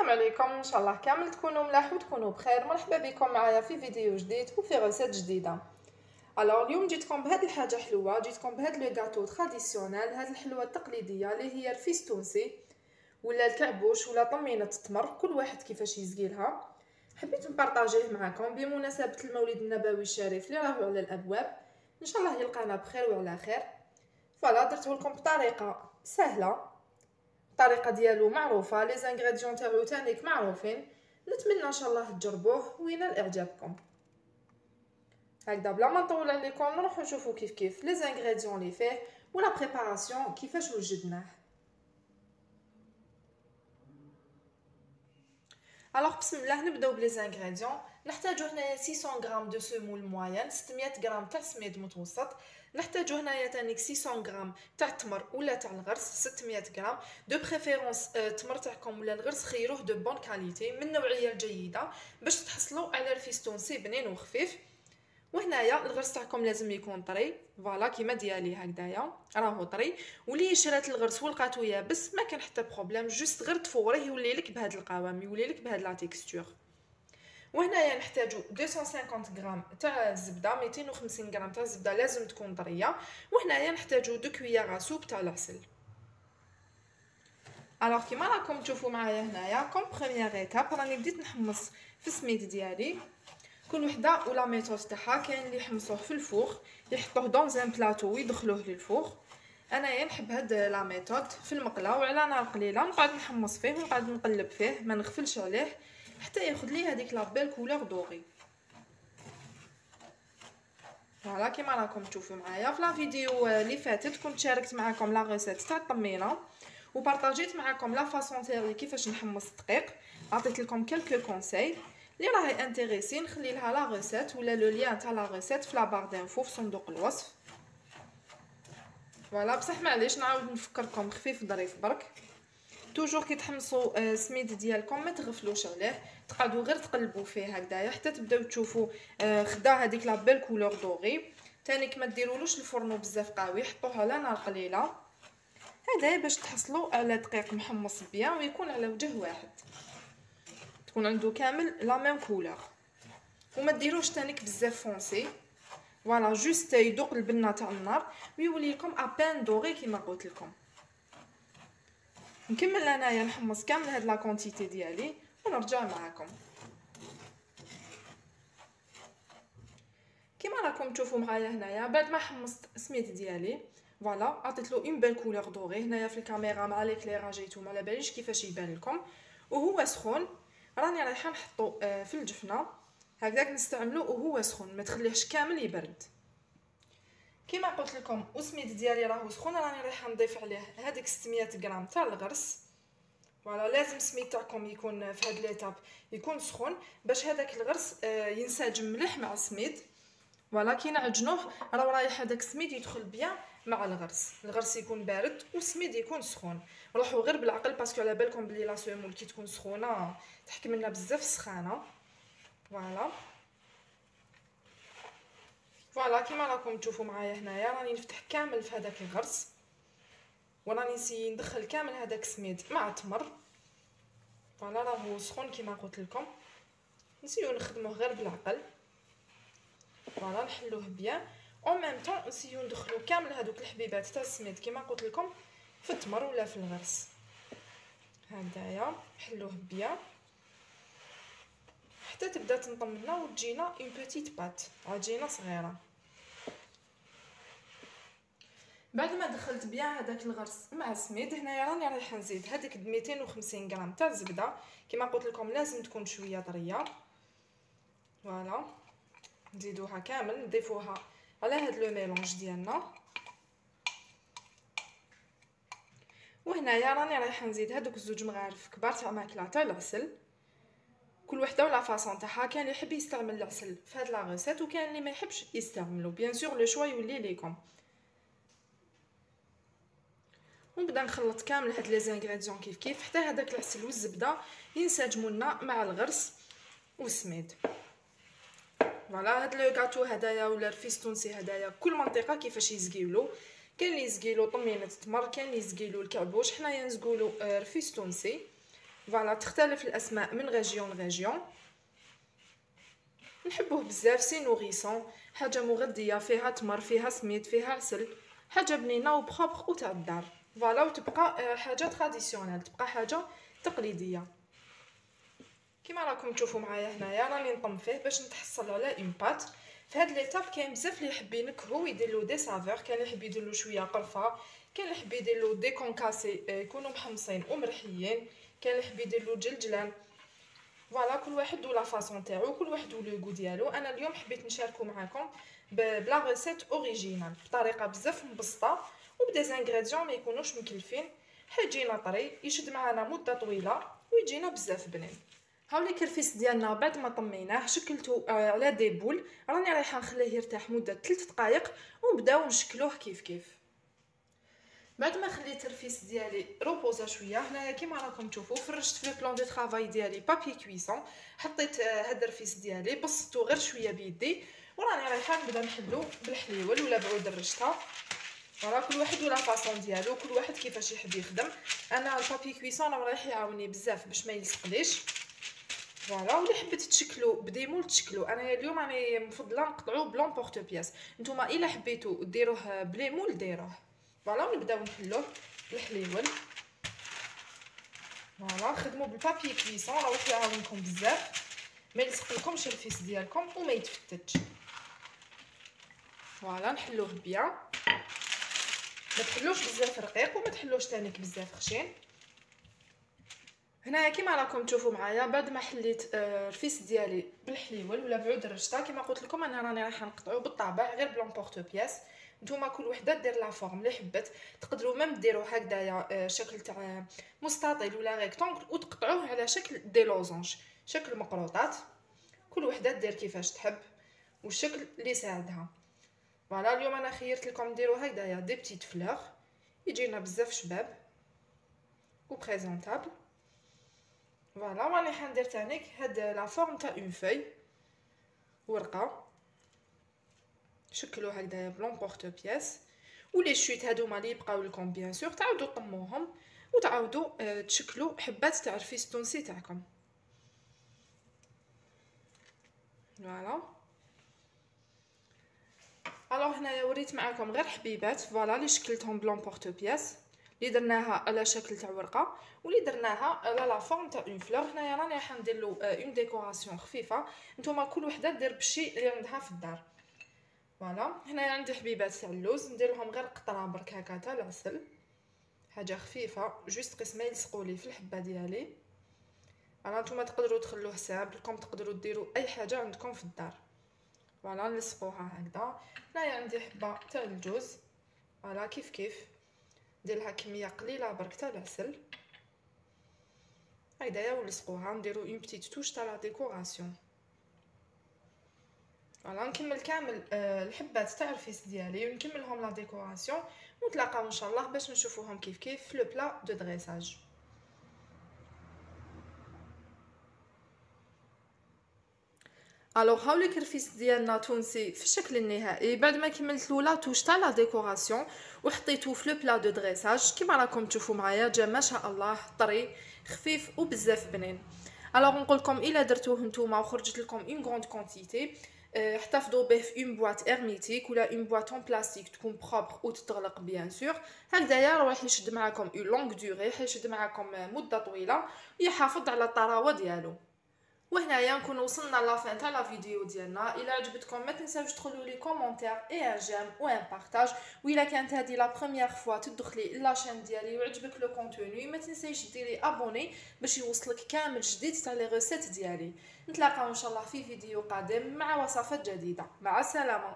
السلام عليكم، ان شاء الله كامل تكونوا ملاح وتكونوا بخير. مرحبا بكم معايا في فيديو جديد وفي غرسات جديده. اليوم جيتكم بهاد الحاجه حلوه، جيتكم بهاد لو غاتو تراديسيونيل، هاد الحلوه التقليديه اللي هي الفيستونسي ولا الكعبوش ولا طمينه التمر، كل واحد كيفاش يزقيلها. حبيت نبارطاجيه معكم بمناسبه المولد النبوي الشريف اللي راهو على الابواب، ان شاء الله يلقانا بخير وعلى خير. فوالا درته لكم بطريقه سهله، الطريقه ديالو معروفه، لي زانغريديون تاعو تانيك معروفين. نتمنى ان شاء الله تجربوه وينال اعجابكم. هكذا بلا ما نطول عليكم نروحو نشوفو كيف لي زانغريديون اللي فيه ولا بريباراسيون كيفاش وجدناه. بسم الله نبداو بلي زانغريديون. نحتاجو هنايا 600 غرام دو سيمول موين، 600 غرام تاع سميد متوسط. نحتاجو هنايا تانيك 600 غرام تاع التمر ولا تاع الغرس 600 غرام دو بريفيرونس. التمر تاعكم ولا الغرس خيروه دو بون كاليتي من النوعيه الجيده باش تحصلوا على الفيستونسي بنين وخفيف. وهنايا الغرس تاعكم لازم يكون طري، فوالا كيما ديالي هكذايا راهو طري. واللي شرات الغرس ولقاتو يابس ما كان حتى بروبليم، جوست غير تفوريه يولي لك بهاد القوام، يولي لك بهاد لا تيكستور. وهنايا نحتاجو 250 غرام تاع الزبده، 250 غرام تاع الزبده لازم تكون طريه. وهنايا نحتاجو 2 كويار سوب تاع العسل. كيما راكم تشوفوا معايا هنايا كوم بروميير ايتاب راني بديت نحمص في السميد ديالي. كل وحده ولا ميثود تاعها، كاين اللي يحمصوه في الفوغ يحطوه دون ان بلاطو ويدخلوه للفوغ. انايا نحب هاد لا ميثود في المقله وعلى نار قليله، نقعد نحمص فيه ونقعد نقلب فيه ما نغفلش عليه حتى ياخذ لي هذيك لا بيل كولور دوغي. فوالا كيما راكم تشوفوا معايا في لا فيديو اللي فاتت كنت شاركت معكم لا ريسيت تاع الطمينه وبارطاجيت معكم لا فاصون تاعي كيفاش نحمص الدقيق. عطيت لكم كلكو كونساي اللي راهي انتريسي نخلي لها لا ريسيت ولا لو لين تاع لا ريسيت في لا بار دانفو في صندوق الوصف. فوالا بصح معليش نعاود نفكركم خفيف ظريف برك، توجور كي تحمصوا السميد ديالكم ما تغفلوش عليه، تقعدوا غير تقلبوا فيه هكذايا حتى تبداو تشوفوا خدا هذيك لا بيل كولور دوغي. تانيك ما ديرولوش الفرن بزاف قوي، حطوه على نار قليله هذا باش تحصلوا على دقيق محمص بيان ويكون على وجه واحد، تكون عنده كامل لا ميم كولور. وما ديروش تانيك بزاف فونسي، فوالا جوست يذوق البنه تاع النار ويولي لكم ابان دوغي كيما قلت لكم. نكمل انايا نحمص كامل هاد لا كونتيتي ديالي ونرجع معكم. كيما راكم تشوفوا معايا هنايا بعد ما حمصت السميد ديالي فوالا عطيت له اون بيل كولور دوغي. هنايا في الكاميرا مع ليكليراج نتوما على باليش كيفاش يبان لكم وهو سخون. راني رايحه نحطو في الجفنه هكذاك نستعملو وهو سخون، ما تخليهش كامل يبرد. كيما قلت لكم السميد ديالي راهو سخون، راني رايحه نضيف عليه هذيك 600 غرام تاع الغرس. فوالا لازم السميد تاعكم يكون في هاد ليتاب يكون سخون باش هذاك الغرس ينسجم مليح مع السميد. فوالا كي نعجنوه راه رايح هذاك السميد يدخل بيان مع الغرس يكون بارد والسميد يكون سخون. روحوا غير بالعقل باسكو على بالكم بلي لا سيمول كي تكون سخونه تحكم لنا بزاف السخانه. فوالا كيما راكم تشوفوا معايا هنايا راني نفتح كامل في هذاك الغرس وراني نسي ندخل كامل هذاك السميد مع التمر. فوالا راهو سخون كيما قلت لكم، نسيو نخدموه غير بالعقل. فوالا نحلوه بيان او ميم طون نسيو ندخلو كامل هذوك الحبيبات تاع السميد كيما قلت لكم في التمر ولا في الغرس هكذايا. حلوه بيان حتى تبدا تنطم لنا وتجينا اون بوتيت بات، عجينه صغيره. بعد ما دخلت بيان هذاك الغرس مع السميد هنايا راني رايحه نزيد هذيك 250 غرام تاع الزبده. كيما قلت لكم لازم تكون شويه طريه. فوالا نزيدوها كامل نضيفوها على هاد لو ميلونج ديالنا. وهنايا راني رايحه نزيد هذوك الزوج مغارف كبار تاع ماكله تاع العسل، كل وحده ولا فاصون تاعها. كان اللي يحب يستعمل العسل في هاد لا ريسيت وكان اللي ما يحبش يستعملو، بيان سور لو شوا يولي ليكم. ونبدا نخلط كامل هاد لي زانغريديون كيف حتى هذاك العسل والزبده ينسجموا لنا مع الغرس والسميد. فوالا هاد لو غاتو هدايا ولا الفيستونسي هدايا كل منطقه كيفاش يزقيولو. كاين اللي يزقيلو طمينه التمر، كاين اللي يزقيلو الكعبوش، حنايا نزقولو الفيستونسي. فوالا تختلف الاسماء من ريجيون لريجيون. نحبوه بزاف، سي نوريسون، حاجه مغذيه، فيها تمر، فيها سميد، فيها عسل، حاجه بنينه وبروبر وتاع الدار. فوالا وتبقى حاجه تراديسيونيل، تبقى حاجه تقليديه. كيما راكم تشوفوا معايا هنايا راني نطم فيه باش نتحصل على اون بات. في هاد ليطاب كاين بزاف اللي يحب ينكهو ويدير له دي سافور، كاين اللي يحب يدير له شويه قرفه، كاين اللي يحب يدير له دي كونكاسي يكونوا محمصين ومرحيين، كاين اللي يحب يدير له جلجلان. فوالا كل واحد ولا فاصون تاعو، كل واحد ولو غو ديالو. انا اليوم حبيت نشاركو معاكم بلا ريسيت اوريجينال بطريقه بزاف مبسطه وبدي زانغريديون ما يكونوش مكلفين، حيجينا طري يشد معنا مده طويله ويجينا بزاف بنين. هاولي الكرفيس ديالنا بعد ما طميناه شكلته على دي بول، راني رايحه نخليه يرتاح مده 3 دقائق ونبداو نشكلوه كيف. بعد ما خليت الرفيس ديالي روبوزا شويه، هنايا كيما راكم تشوفوا فرشت في البلان دو طرافاي ديالي بابي كويسون، حطيت هاد الرفيس ديالي بسطو غير شويه بيدي، وراني رايحه نبدا نحلو بالحليول ولا بعود الرشته. فوالا كل واحد ولا فاصون ديالو، كل واحد كيفاش يحب يخدم. انا البابي كويسون رايح يعاوني بزاف باش ما يلصقليش. فوالا واللي حبيت تشكلو بديمول تشكلو، انا اليوم راني مفضله نقطعوه بلون بورتو بياس، نتوما الا حبيتو ديروه بليمول ديروه. فوالا ونبداو نحلوه بالحليول. فوالا خدموا بالبابي كويسون راه يعاونكم بزاف ما يلصقلكمش الفيس ديالكم وما يتفتتش. فوالا نحلوه بيان، ما تحلوش بزاف رقيق وما تحلوش تانيك بزاف خشين. هنايا كيما راكم تشوفوا معايا بعد ما حليت الفيس ديالي بالحليول ولا بعود الرشته، كيما قلت لكم انا راني رايحه نقطعو بالطابع غير بلون بورتو بياس. نتوما كل وحده دير لا فورم اللي حبت، تقدروا ميم ديروا هكذايا شكل تاع مستطيل ولا ريكتانغل وتقطعوه على شكل دي لوزونج، شكل مقروطات. كل وحده دير كيفاش تحب والشكل اللي يساعدها. فوالا اليوم انا خيرت لكم ديروا هكذايا دي بتيت فلور، يجينا بزاف شباب و بريزونطابل. فوالا راني حندير تانيك هاد لا فورم تاع اون فوي، ورقه شكلوا هكذايا بلون بورتو بياس. ولي شويت هادوما لي يبقاو لكم بيان سور تعاودوا طموهم وتعاودوا تشكلوا حبات تاع الفيس التونسي تاعكم. فوالا الوغ هنايا وريت معاكم غير حبيبات فوالا اللي شكلتهم بلون بورتو بياس، اللي درناها على شكل تاع ورقه واللي درناها على لا فورم تاع اون فلور. هنايا راني راح ندير له اون ديكوراسيون خفيفه، نتوما كل وحده دير بالشيء اللي عندها في الدار. فوالا هنايا عندي حبيبات تاع اللوز، ندير لهم غير قطره برك هكا تاع العسل، حاجه خفيفه جوست قسم ما يلصقوا لي في الحبه ديالي. انا نتوما تقدروا تخلوه سامبلكم، تقدروا ديروا اي حاجه عندكم في الدار. فوالا نلصقوها هكذا. هنايا عندي حبه تاع الجوز، فوالا كيف ندير لها كميه قليله برك تاع العسل هكذايا ونلصقوها، نديروا اون بتيت توش تاع لا ديكوراسيون. فوالا نكمل كامل الحبات تاع الفيس ديالي ونكملهم لا ديكوراسيون، ونتلاقاو ان شاء الله باش نشوفوهم كيف في لو بلا دو دريساج. الوغ هاولي الكرفيس ديالنا تونسي في الشكل النهائي بعد ما كملت لا توش تاع لا ديكوراسيون وحطيته في لو بلا دو دريساج. كيما راكم تشوفوا معايا جا ما شاء الله طري خفيف وبزاف بنين. الوغ نقول لكم الا درتوه نتوما وخرجت لكم اون غروند كونتيتي، احتفظوا به في اون بواط ارميتيك ولا اون بواط اون بلاستيك تكون بروبر وتتغلق بيان سور. هكذايا راح يشد معكم اون لونغ دوري، حيشد معكم مده طويله ويحافظ على الطراوه ديالو. وهنايا نكون وصلنا لافين تاع لا فيديو ديالنا. الا عجبتكم ما تنساوش تدخلوا لي كومونتير اي ان جيم و ان بارطاج. وإلا كانت هذه لا بروميير فوا تدخلي لاشين ديالي وعجبك لو كونتوني ما تنسايش ديري ابوني باش يوصلك كامل جديد تاع لي ريسيت ديالي. نتلاقاو ان شاء الله في فيديو قادم مع وصفات جديده. مع السلامه.